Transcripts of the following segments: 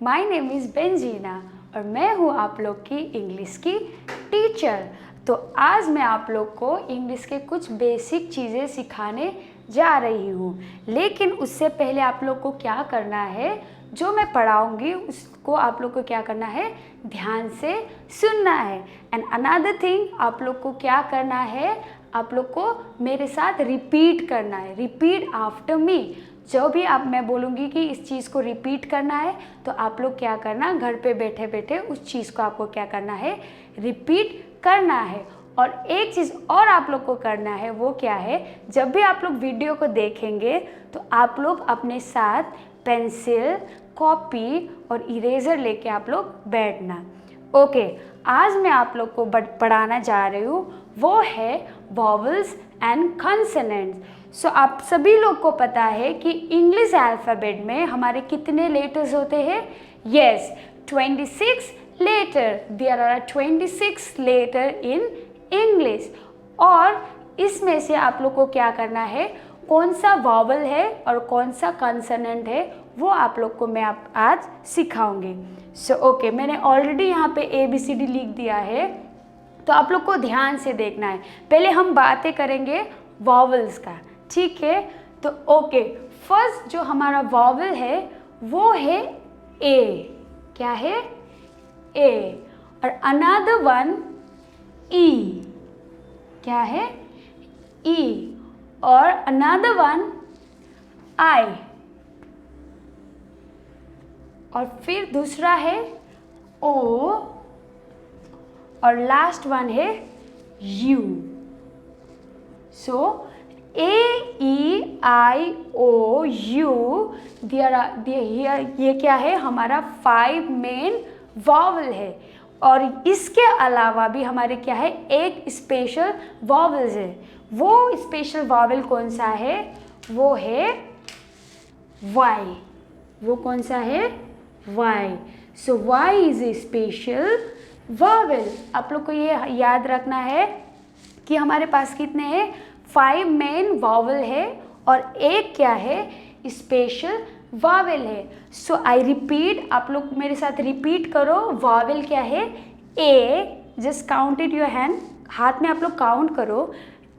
My name is बेंजीना और मैं हूँ आप लोग की इंग्लिश की टीचर। तो आज मैं आप लोग को इंग्लिश के कुछ बेसिक चीज़ें सिखाने जा रही हूँ, लेकिन उससे पहले आप लोग को क्या करना है, जो मैं पढ़ाऊँगी उसको आप लोग को क्या करना है, ध्यान से सुनना है। एंड अनदर थिंग, आप लोग को क्या करना है, आप लोग को मेरे साथ रिपीट करना है, रिपीट आफ्टर मी। जो भी आप मैं बोलूँगी कि इस चीज़ को रिपीट करना है, तो आप लोग क्या करना, घर पे बैठे बैठे उस चीज़ को आपको क्या करना है, रिपीट करना है। और एक चीज़ और आप लोग को करना है, वो क्या है, जब भी आप लोग वीडियो को देखेंगे तो आप लोग अपने साथ पेंसिल, कॉपी और इरेज़र लेके आप लोग बैठना। ओके, आज मैं आप लोग को पढ़ाना जा रही हूँ, वो है वॉवल्स एंड कॉन्सोनेंट्स। सो आप सभी लोग को पता है कि इंग्लिश अल्फ़ाबेट में हमारे कितने लेटर्स होते हैं? Yes, 26 letter. There are 26 letter in English. और इसमें से आप लोग को क्या करना है, कौन सा वॉवल है और कौन सा कॉन्सोनेंट है, वो आप लोग को मैं आज सिखाऊंगी। सो ओके, मैंने ऑलरेडी यहाँ पे ABCD लिख दिया है, तो आप लोग को ध्यान से देखना है। पहले हम बातें करेंगे वॉवल्स का, ठीक है? तो ओके, फर्स्ट जो हमारा वॉवल है वो है ए। क्या है? ए। और अनदर वन ई। क्या है? ई। और अनदर वन आई। और फिर दूसरा है ओ। और लास्ट वन है यू। सो AEIOU, ये क्या है, हमारा 5 मेन वॉवल है। और इसके अलावा भी हमारे क्या है, एक स्पेशल वॉवल्स है। वो स्पेशल वॉवल कौन सा है? वो है Y। वो कौन सा है? Y। So Y is a special vowel. आप लोग को ये याद रखना है कि हमारे पास कितने हैं, 5 मेन वॉवल है और एक क्या है, स्पेशल वॉवल है। सो आई रिपीट, आप लोग मेरे साथ रिपीट करो। वॉवल क्या है? A. Just count it your hand, हाथ में आप लोग काउंट करो।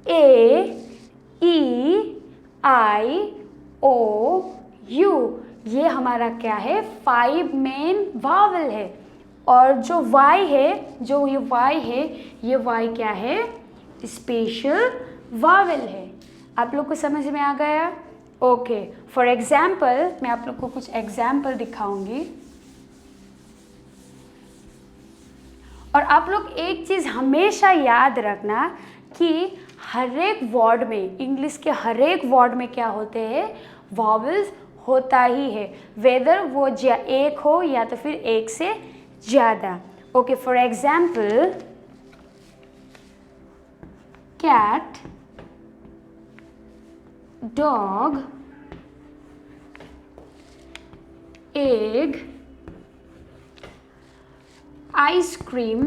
AEIOU, ये हमारा क्या है, 5 मेन वॉवल है। और जो Y है, जो ये Y है, ये Y क्या है, स्पेशल वॉवल है। आप लोग को समझ में आ गया? ओके, फॉर एग्जाम्पल मैं आप लोग को कुछ एग्जाम्पल दिखाऊंगी। और आप लोग एक चीज़ हमेशा याद रखना कि हर एक वर्ड में, इंग्लिश के हर एक वर्ड में क्या होते हैं, वॉवल्स होता ही है, वेदर वो एक हो या तो फिर एक से ज़्यादा। Okay, for example cat, dog, egg, ice cream,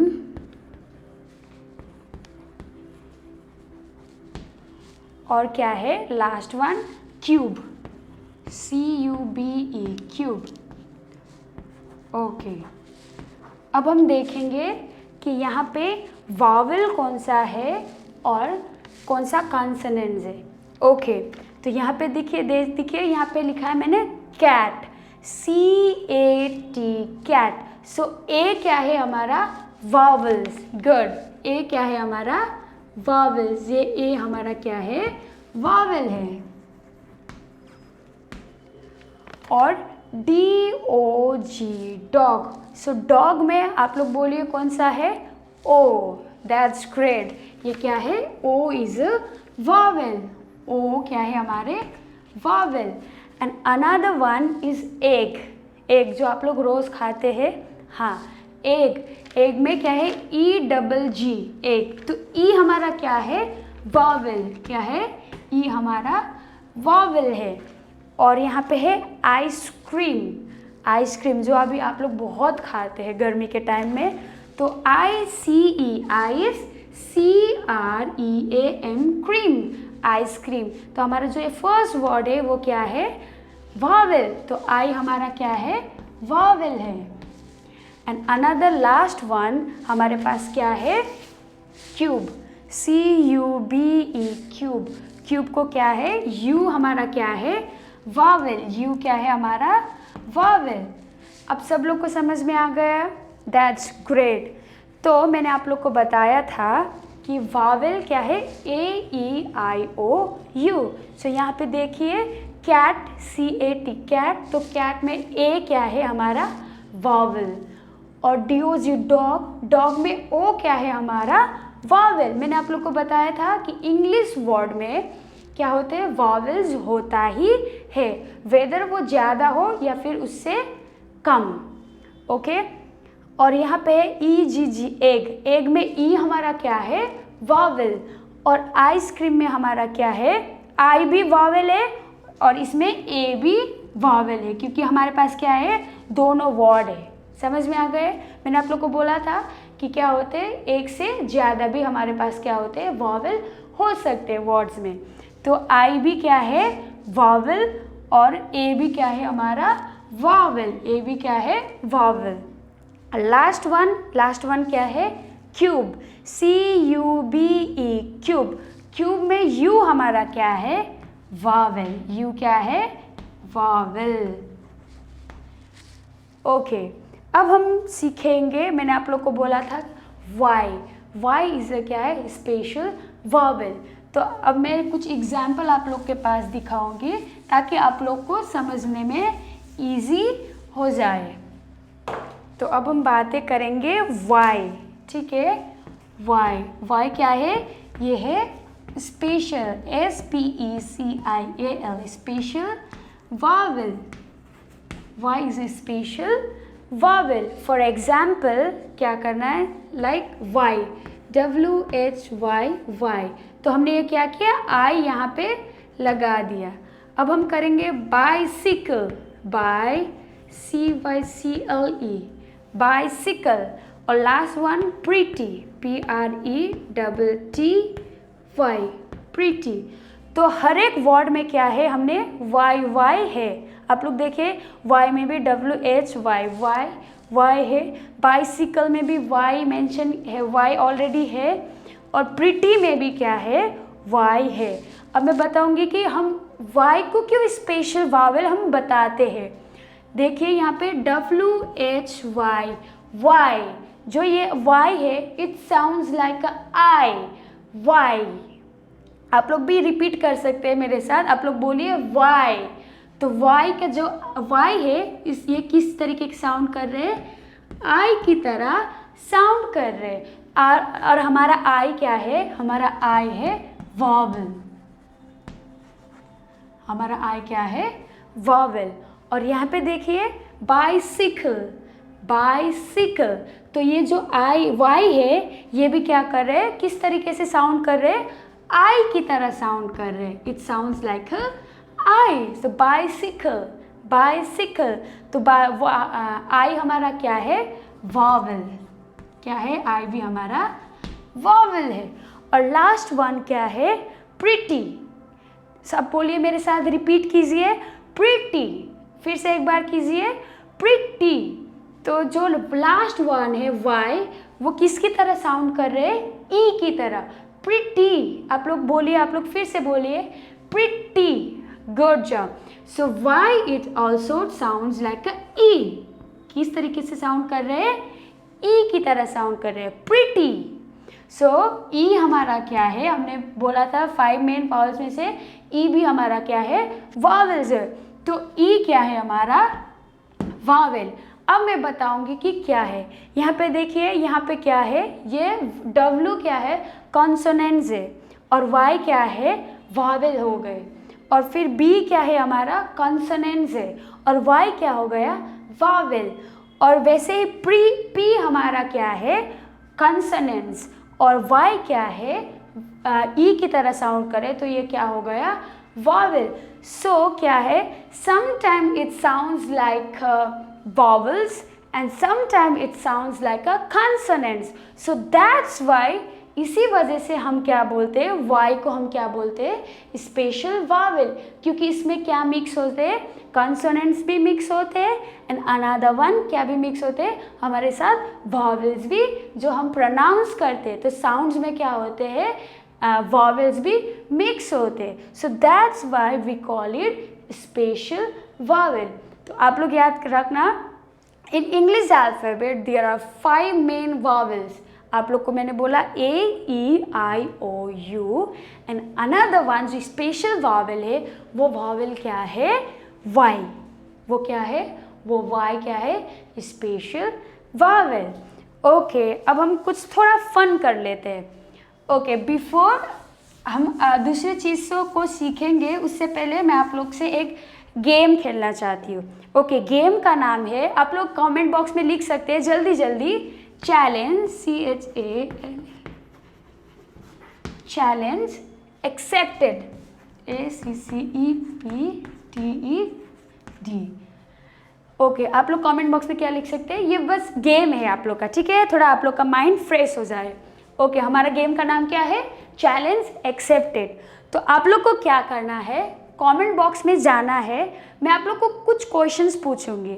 और क्या है last one, cube, CUBE, cube. Okay, अब हम देखेंगे कि यहाँ पे वॉवल कौन सा है और कौन सा कॉन्सोनेंट्स है। ओके, तो यहाँ पे देखिए यहाँ पे लिखा है मैंने कैट, CAT, कैट। सो ए क्या है हमारा, वॉवल्स। गुड, ए क्या है हमारा, वॉवल्स। ये ए हमारा क्या है, वॉवल है। और DOG, डॉग। सो डॉग में आप लोग बोलिए कौन सा है, O। That's great. ये क्या है, O is a vowel. O क्या है हमारे, vowel. And another one is egg. Egg जो आप लोग रोज खाते हैं, हाँ, एग। एग में क्या है, EGG, एग। तो E हमारा क्या है, वॉवल। क्या है, E हमारा वॉवल है। और यहाँ पे है आइसक्रीम। आइसक्रीम जो अभी आप लोग बहुत खाते हैं गर्मी के टाइम में, तो ICE, CREAM, क्रीम, आइसक्रीम। तो हमारा जो ये फर्स्ट वर्ड है वो क्या है, वॉवल। तो आई हमारा क्या है, वावेल है। एंड अनदर लास्ट वन हमारे पास क्या है, क्यूब, CUBE, क्यूब। क्यूब को क्या है, U हमारा क्या है, वावेल, U क्या है हमारा, वावेल। अब सब लोग को समझ में आ गया, दैट्स ग्रेट। तो मैंने आप लोग को बताया था कि वावेल क्या है, AEIOU। सो यहाँ पे देखिए कैट, CAT, कैट, तो कैट में A क्या है हमारा, वावेल। और DOG, डॉग, डॉग में O क्या है हमारा, वावेल। मैंने आप लोग को बताया था कि इंग्लिश वर्ड में क्या होते हैं, वावेल्स होता ही है, वेदर वो ज़्यादा हो या फिर उससे कम। ओके, और यहाँ पे EGG, एग, एग में E हमारा क्या है, वावेल। और आइसक्रीम में हमारा क्या है, I भी वावेल है और इसमें A भी वावेल है, क्योंकि हमारे पास क्या है, दोनों वर्ड है। समझ में आ गए। मैंने आप लोग को बोला था कि क्या होते हैं, एक से ज़्यादा भी हमारे पास क्या होते हैं, वावेल हो सकते हैं वर्ड्स में। तो I भी क्या है, वावेल, और A भी क्या है हमारा, वावेल, A भी क्या है, वावेल। लास्ट वन क्या है, क्यूब, CUBE, क्यूब। क्यूब में U हमारा क्या है, वावेल, U क्या है, वावेल। ओके, अब हम सीखेंगे, मैंने आप लोग को बोला था वाई इज क्या है, स्पेशल वावेल। तो अब मैं कुछ एग्जाम्पल आप लोग के पास दिखाऊंगी ताकि आप लोग को समझने में इजी हो जाए। तो अब हम बातें करेंगे वाई, ठीक है। वाई क्या है, ये है special, SPECIAL, special vowel. Y is a special vowel. For example क्या करना है, लाइक वाई, WHY, वाई। तो हमने ये क्या किया, I यहाँ पे लगा दिया। अब हम करेंगे बाइसिकल, BYCLE, बाइसिकल। और last one pretty, PRETTY, pretty. तो हर एक वर्ड में क्या है, हमने वाई है। आप लोग देखिए, वाई में भी WHY, वाई है। बाइसिकल में भी वाई मेंशन है, वाई ऑलरेडी है। और प्रीटी में भी क्या है, वाई है। अब मैं बताऊंगी कि हम वाई को क्यों स्पेशल वावेल हम बताते हैं। देखिए यहाँ पे WHY, वाई, जो ये वाई है, it sounds like I, Y. आप लोग भी रिपीट कर सकते हैं मेरे साथ, आप लोग बोलिए वाई। तो वाई का जो वाई है, इस ये किस तरीके के साउंड कर रहे हैं, आई की तरह साउंड कर रहे हैं। और हमारा आई क्या है, हमारा आई है वावेल, हमारा आई क्या है, वावेल। और यहाँ पे देखिए बाइसिकल, तो ये जो वाई है, ये भी क्या कर रहे हैं, किस तरीके से साउंड कर रहे हैं, आई की तरह साउंड कर रहे हैं। It sounds like I. So bicycle. तो आई हमारा क्या है, वावेल, क्या है, आई भी हमारा वावेल है। और लास्ट वन क्या है, प्रीटी। सब बोलिए मेरे साथ, रिपीट कीजिए, प्रीटी। फिर से एक बार कीजिए, प्रीटी। तो जो लास्ट वन है वाई, वो किसकी तरह साउंड कर रहे हैं, ई की तरह, प्रीटी। आप लोग बोलिए, आप लोग फिर से बोलिए, pretty. Good job. So Y it also sounds like a E. किस तरीके से साउंड कर रहे हैं, ई की तरह साउंड कर रहे हैं, प्रीटी। सो ई हमारा क्या है, हमने बोला था 5 मेन वावल्स में से ई भी हमारा क्या है, वावल्स है। तो ई क्या है हमारा, वावेल। अब मैं बताऊंगी कि क्या है। यहाँ पे देखिए, यहाँ पे क्या है, ये डब्ल्यू क्या है, कॉन्सोनेंट्स है। और वाई क्या है, वावेल हो गए। और फिर बी क्या है हमारा, कॉन्सोनेंट्स है। और वाई क्या हो गया, वावेल। और वैसे ही पी हमारा क्या है, कॉन्सोनेंट्स। और वाई क्या है, ई की तरह साउंड करे, तो ये क्या हो गया, वावेल। सो क्या है, sometime it sounds like vowels and sometimes it sounds like a consonants. So that's why इसी वजह से हम क्या बोलते हैं, वाई को हम क्या बोलते हैं, स्पेशल वावेल, क्योंकि इसमें क्या मिक्स होते हैं, कॉन्सोनेंट्स भी मिक्स होते हैं एंड अनदर वन क्या भी मिक्स होते हैं हमारे साथ, वावेल्स भी जो हम प्रोनाउंस करते हैं, तो साउंड्स में क्या होते हैं, वावेल्स भी मिक्स होते हैं. So that's why we call it special vowel. तो आप लोग याद रखना, in English alphabet there are 5 main vowels. आप लोग को मैंने बोला AEIOU एंड अनदर वन जो स्पेशल वावेल है वो वावेल क्या है, वाई. वो क्या है, वो वाई क्या है, स्पेशल वावेल. ओके, अब हम कुछ थोड़ा फन कर लेते हैं. ओके, बिफोर हम दूसरी चीज़ों को सीखेंगे उससे पहले मैं आप लोग से एक गेम खेलना चाहती हूँ. ओके, गेम का नाम है, आप लोग कमेंट बॉक्स में लिख सकते हैं जल्दी जल्दी, challenge, CHALL, challenge accepted, ACCEPTED. Okay, आप लोग कमेंट बॉक्स में क्या लिख सकते हैं, ये बस गेम है आप लोग का, ठीक है, थोड़ा आप लोग का माइंड फ्रेश हो जाए. ओके, हमारा गेम का नाम क्या है, चैलेंज एक्सेप्टेड. तो आप लोग को क्या करना है, कमेंट बॉक्स में जाना है, मैं आप लोग को कुछ क्वेश्चंस पूछूंगी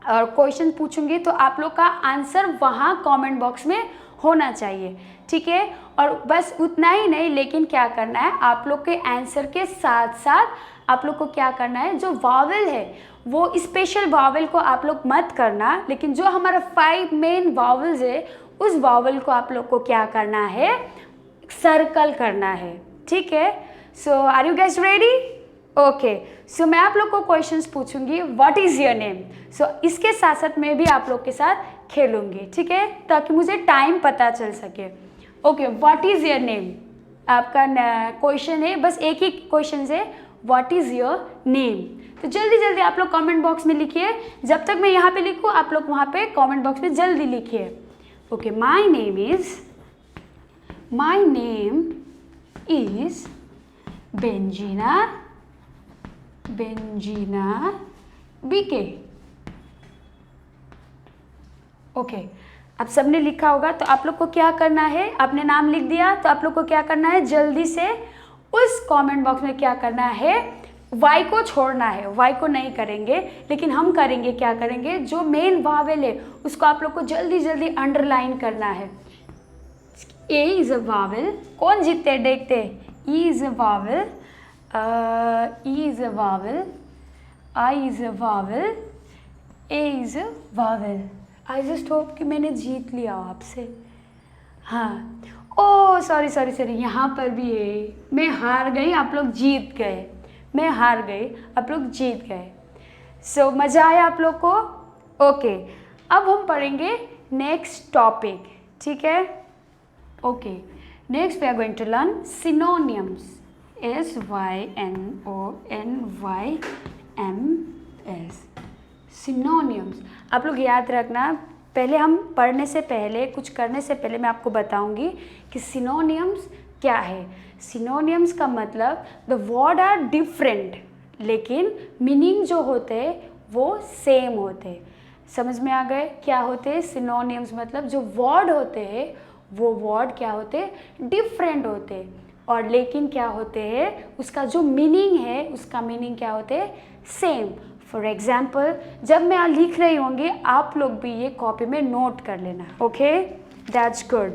और क्वेश्चन पूछूंगी तो आप लोग का आंसर वहाँ कमेंट बॉक्स में होना चाहिए, ठीक है. और बस उतना ही नहीं, लेकिन क्या करना है, आप लोग के आंसर के साथ साथ आप लोग को क्या करना है, जो वावेल है वो स्पेशल वावेल को आप लोग मत करना, लेकिन जो हमारा 5 मेन वावेल्स है उस वावेल को आप लोग को क्या करना है, सर्कल करना है, ठीक है. So are you guys ready? Okay, so मैं आप लोग को क्वेश्चंस पूछूंगी, व्हाट इज़ योर नेम. सो इसके साथ साथ मैं भी आप लोग के साथ खेलूंगी, ठीक है, ताकि मुझे टाइम पता चल सके. Okay, what is your name, आपका क्वेश्चन है, बस एक ही क्वेश्चन है, व्हाट इज़ योर नेम. तो जल्दी जल्दी आप लोग कमेंट बॉक्स में लिखिए, जब तक मैं यहाँ पे लिखूँ आप लोग वहाँ पे कमेंट बॉक्स में जल्दी लिखिए. Okay, my name is Benjina BK. Okay, अब सबने लिखा होगा, तो आप लोग को क्या करना है, आपने नाम लिख दिया तो आप लोग को क्या करना है, जल्दी से उस कमेंट बॉक्स में क्या करना है, वाई को छोड़ना है. वाई को नहीं करेंगे, लेकिन हम करेंगे, क्या करेंगे, जो मेन वावेल है उसको आप लोग को जल्दी जल्दी अंडरलाइन करना है. ए इज़ अ वावेल, कौन जीतते देखते, E is a vowel, E is a vowel, I is a vowel, A is a vowel. I just hope कि मैंने जीत लिया आपसे. हाँ, ओह सॉरी, यहाँ पर भी है, मैं हार गई, आप लोग जीत गए. मैं हार गई, आप लोग जीत गए. सो मज़ा आया आप लोग को. ओके, अब हम पढ़ेंगे नेक्स्ट टॉपिक, ठीक है. Okay, next we are going to learn synonyms, SYNONYMS, synonyms. आप लोग याद रखना, पहले हम पढ़ने से पहले, कुछ करने से पहले मैं आपको बताऊंगी कि सिनोनिम्स क्या है. सिनोनिम्स का मतलब द वर्ड आर डिफरेंट, लेकिन मीनिंग जो होते हैं वो सेम होते हैं. समझ में आ गए क्या होते हैं सिनोनिम्स, मतलब जो वर्ड होते हैं वो वर्ड क्या होते हैं, डिफरेंट होते हैं, और लेकिन क्या होते हैं, उसका जो मीनिंग है उसका मीनिंग क्या होते हैं, सेम. फॉर एग्जाम्पल, जब मैं लिख रही होंगी आप लोग भी ये कॉपी में नोट कर लेना. Okay, that's good.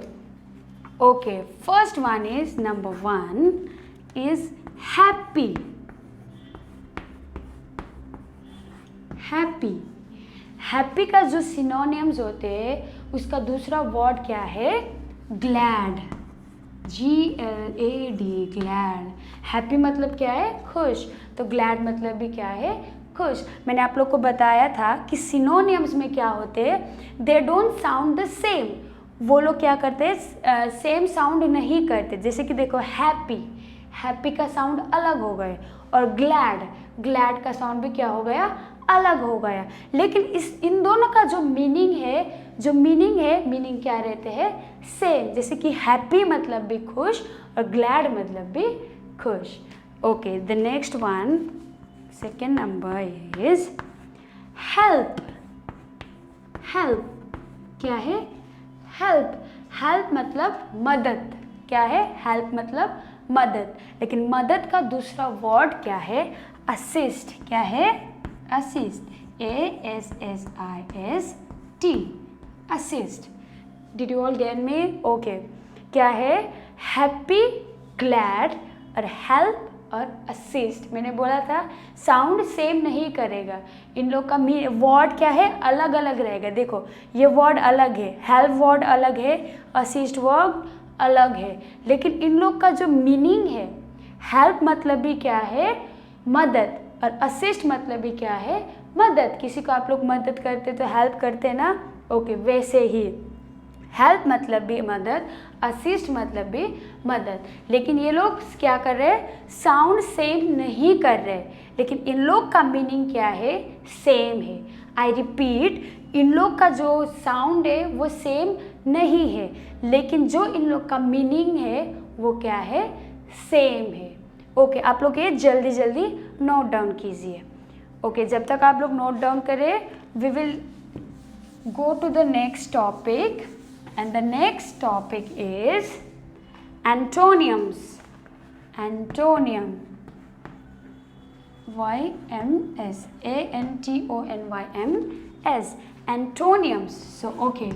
Okay, first one is, number 1 is happy. Happy, happy का जो सिनोनिम्स होते हैं उसका दूसरा वर्ड क्या है, ग्लैड, GLAD, ग्लैड. हैप्पी मतलब क्या है, खुश, तो ग्लैड मतलब भी क्या है, खुश. मैंने आप लोग को बताया था कि सिनोनिम्स में क्या होते हैं, they don't sound the same. वो लोग क्या करते हैं, सेम साउंड नहीं करते. जैसे कि देखो, हैप्पी का साउंड अलग हो गए, और ग्लैड का साउंड भी क्या हो गया, अलग हो गया. लेकिन इन दोनों का जो मीनिंग है मीनिंग क्या रहते हैं, सेम. जैसे कि हैप्पी मतलब भी खुश और ग्लैड मतलब भी खुश. Okay, the next one, second number is help. क्या है, हेल्प. हेल्प मतलब मदद, क्या है? हेल्प मतलब मदद। लेकिन मदद का दूसरा वर्ड क्या है? असिस्ट। क्या है? Assist, ASSIST, assist. Did you all get me? Okay. क्या है? हैप्पी, ग्लैड और हेल्प और असिस्ट। मैंने बोला था साउंड सेम नहीं करेगा, इन लोग का वर्ड क्या है? अलग अलग रहेगा। देखो ये वर्ड अलग है, हेल्प वर्ड अलग है, असिस्ट वर्ड अलग है, लेकिन इन लोग का जो मीनिंग है, हेल्प मतलब भी क्या है? मदद, और असिस्ट मतलब भी क्या है? मदद। किसी को आप लोग मदद करते तो हेल्प करते ना, ओके, वैसे ही हेल्प मतलब भी मदद, असिस्ट मतलब भी मदद। लेकिन ये लोग क्या कर रहे हैं? साउंड सेम नहीं कर रहे, लेकिन इन लोग का मीनिंग क्या है? सेम है। आई रिपीट, इन लोग का जो साउंड है वो सेम नहीं है, लेकिन जो इन लोग का मीनिंग है वो क्या है? सेम है। ओके, आप लोग ये जल्दी जल्दी नोट डाउन कीजिए। ओके, जब तक आप लोग नोट डाउन करें, we will go to the next topic, and the next topic is antonyms. Antonym, YMS, ANTONYMS, antonyms. So okay,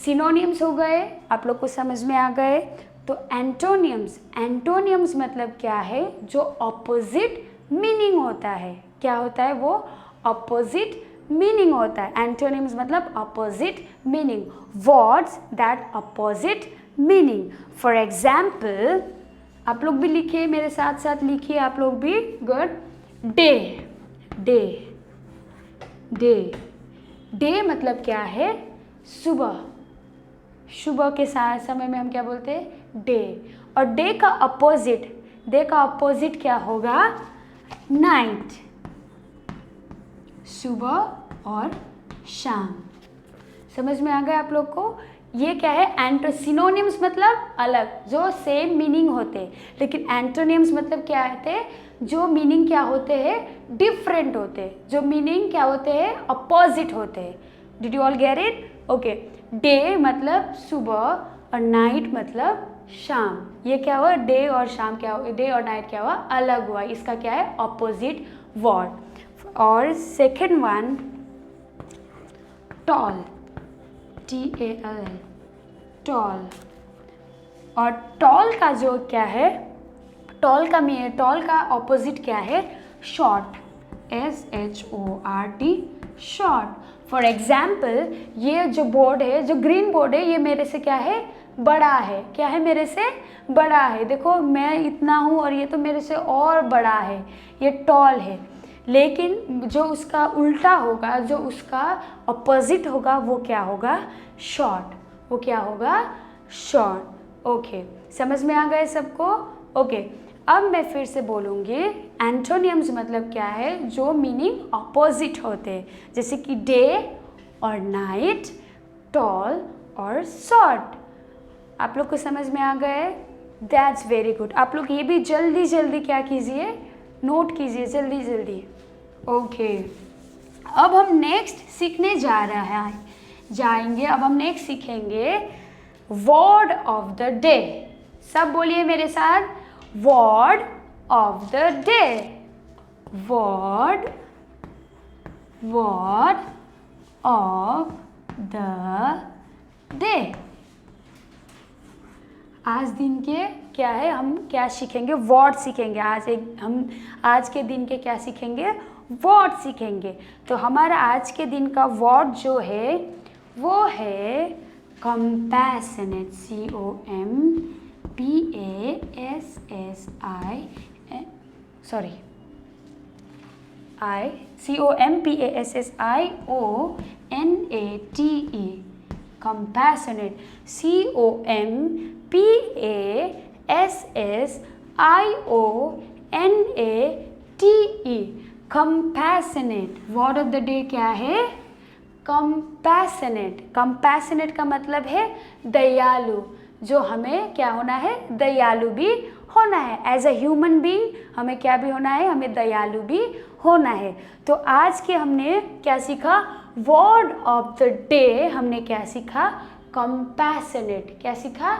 synonyms हो गए, आप लोग को समझ में आ गए। तो एंटोनियम्स, एंटोनियम्स मतलब क्या है? जो ऑपोजिट मीनिंग होता है। क्या होता है वो? ऑपोजिट मीनिंग होता है। एंटोनिम्स मतलब opposite meaning, words that opposite meaning. For example, आप लोग भी लिखिए, मेरे साथ साथ लिखिए आप लोग भी। Good. Day, day, day, day मतलब क्या है? सुबह। सुबह के समय में हम क्या बोलते हैं? डे। और डे का अपोजिट, डे का अपोजिट क्या होगा? नाइट। सुबह और शाम। समझ में आ गया आप लोग को? ये क्या है? सिनोनिम्स मतलब अलग, जो सेम मीनिंग होते, लेकिन एंटोनिम्स मतलब क्या होते हैं? जो मीनिंग क्या होते हैं? डिफरेंट होते, जो मीनिंग क्या होते हैं? अपोजिट होते हैं। Did you all get it? Okay. Day मतलब सुबह और नाइट मतलब शाम। ये क्या हुआ? डे और शाम क्या हुआ? डे और नाइट क्या हुआ? अलग हुआ। इसका क्या है? Opposite word. और second one, tall, TAL, tall. और टॉल का जो क्या है? टॉल का ऑपोजिट क्या है? Short, SHORT, short. For example, ये जो बोर्ड है, जो ग्रीन बोर्ड है, ये मेरे से क्या है? बड़ा है। क्या है? मेरे से बड़ा है। देखो मैं इतना हूँ और ये तो मेरे से और बड़ा है, ये टॉल है। लेकिन जो उसका उल्टा होगा, जो उसका अपोजिट होगा, वो क्या होगा? शॉर्ट। वो क्या होगा? शॉर्ट। ओके, समझ में आ गए सबको? ओके, अब मैं फिर से बोलूँगी, एंटोनियम्स मतलब क्या है? जो मीनिंग अपोजिट होते हैं, जैसे कि डे और नाइट, टॉल और शॉर्ट। आप लोग को समझ में आ गए? That's very good. आप लोग ये भी जल्दी जल्दी क्या कीजिए? नोट कीजिए जल्दी जल्दी। ओके, अब हम नेक्स्ट सीखने जाएंगे। अब हम नेक्स्ट सीखेंगे वर्ड ऑफ द डे। सब बोलिए मेरे साथ, word of the day. Word of the day. आज दिन के क्या है? हम क्या सीखेंगे? वर्ड सीखेंगे। हम आज के दिन के क्या सीखेंगे? वर्ड सीखेंगे। तो हमारा आज के दिन का वर्ड जो है वो है compassionate, COMPASSIONATE, compassionate, COMPASSIONATE, compassionate। Word of the day क्या है? compassionate। compassionate का मतलब है दयालु। जो हमें क्या होना है? दयालु भी होना है। एज अ ह्यूमन बीइंग हमें क्या भी होना है? हमें दयालु भी होना है। तो आज के हमने क्या सीखा? वर्ड ऑफ द डे हमने क्या सीखा? कंपैशनेट। क्या सीखा?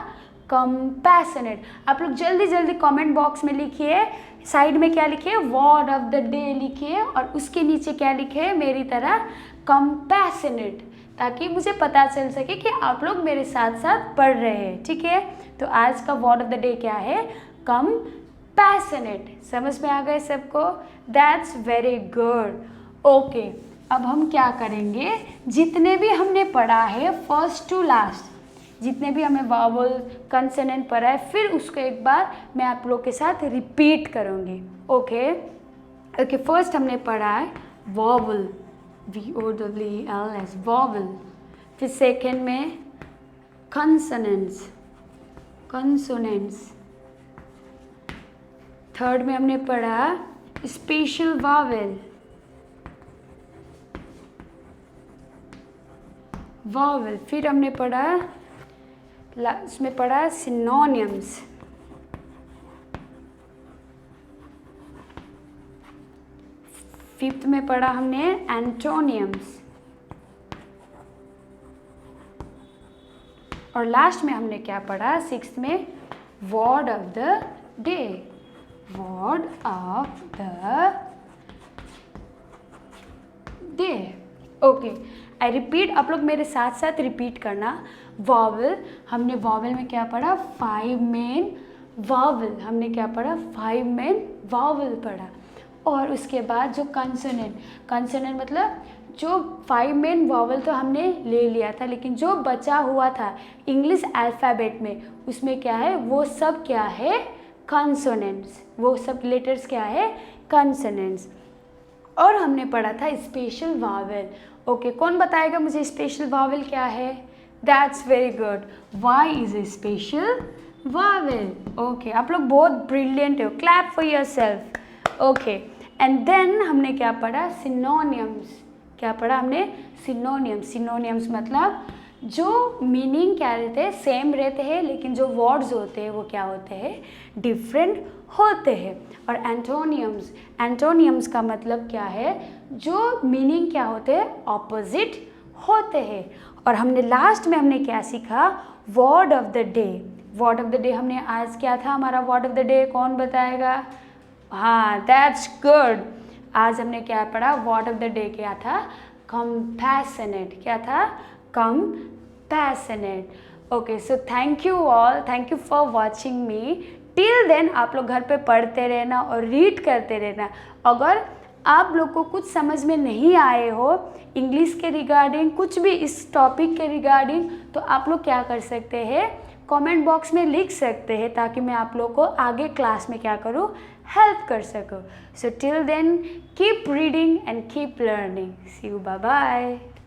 कंपैशनेट। आप लोग जल्दी जल्दी कमेंट बॉक्स में लिखिए, साइड में क्या लिखिए? वर्ड ऑफ द डे लिखिए और उसके नीचे क्या लिखे मेरी तरह? कंपैशनेट, ताकि मुझे पता चल सके कि आप लोग मेरे साथ साथ पढ़ रहे हैं। ठीक है, तो आज का वर्ड ऑफ द डे क्या है? कंपैशनेट। समझ में आ गए सबको? That's very good. ओके, अब हम क्या करेंगे? जितने भी हमने पढ़ा है फर्स्ट टू लास्ट, जितने भी हमें वावल कंसोनेंट पढ़ा है, फिर उसको एक बार मैं आप लोग के साथ रिपीट करूँगी। ओके ओके, फर्स्ट हमने पढ़ा है वावल, VOWELS, वावल। फिर सेकेंड में कंसोनेंट्स, कंसोनेंट्स। थर्ड में हमने पढ़ा स्पेशल वावेल, वावेल। फिर हमने पढ़ा इसमें पढ़ा सिनोनिम्स। फिफ्थ में पढ़ा हमने एंटोनियम्स। और लास्ट में हमने क्या पढ़ा? सिक्स्थ में word of the day, word of the day. Okay, I repeat, आप लोग मेरे साथ साथ रिपीट करना। वावल, हमने वावल में क्या पढ़ा? 5 मेन वावल। हमने क्या पढ़ा? 5 मेन वावल पढ़ा। और उसके बाद जो कंसोनेंट, कंसोनेंट मतलब जो 5 मेन वावल तो हमने ले लिया था, लेकिन जो बचा हुआ था इंग्लिश अल्फ़ाबेट में, उसमें क्या है? वो सब क्या है? कंसोनेंट्स। वो सब लेटर्स क्या है? कंसोनेंट्स। और हमने पढ़ा था स्पेशल वावेल। ओके, कौन बताएगा मुझे स्पेशल वावेल क्या है? That's very good. Y is a special vowel? Okay, आप लोग बहुत ब्रिलियंट हो, clap for yourself. Okay, and then हमने क्या पढ़ा? सिनोनियम्स। क्या पढ़ा हमने? सिनोनियम्स। सिनोनियम्स मतलब जो मीनिंग क्या रहते हैं? सेम रहते हैं, लेकिन जो वर्ड्स होते हैं वो क्या होते हैं? डिफरेंट होते हैं। और एंटोनियम्स, एंटोनियम्स का मतलब क्या है? जो मीनिंग क्या होते हैं? ऑपोजिट होते हैं। और हमने लास्ट में हमने क्या सीखा? Word of the day. Word of the day हमने आज क्या था हमारा वर्ड ऑफ द डे? कौन बताएगा? हाँ, दैट्स गुड। आज हमने क्या पढ़ा? वर्ड ऑफ द डे क्या था? कंपैशनेट। क्या था? Compassionate. Okay, so thank you all, thank you for watching me. Till then आप लोग घर पे पढ़ते रहना और रीड करते रहना। अगर आप लोग को कुछ समझ में नहीं आए हो इंग्लिश के रिगार्डिंग, कुछ भी इस टॉपिक के रिगार्डिंग, तो आप लोग क्या कर सकते हैं? कमेंट बॉक्स में लिख सकते हैं, ताकि मैं आप लोग को आगे क्लास में क्या करूँ? हेल्प कर सकूँ। So till then keep reading and keep learning. See you, bye bye.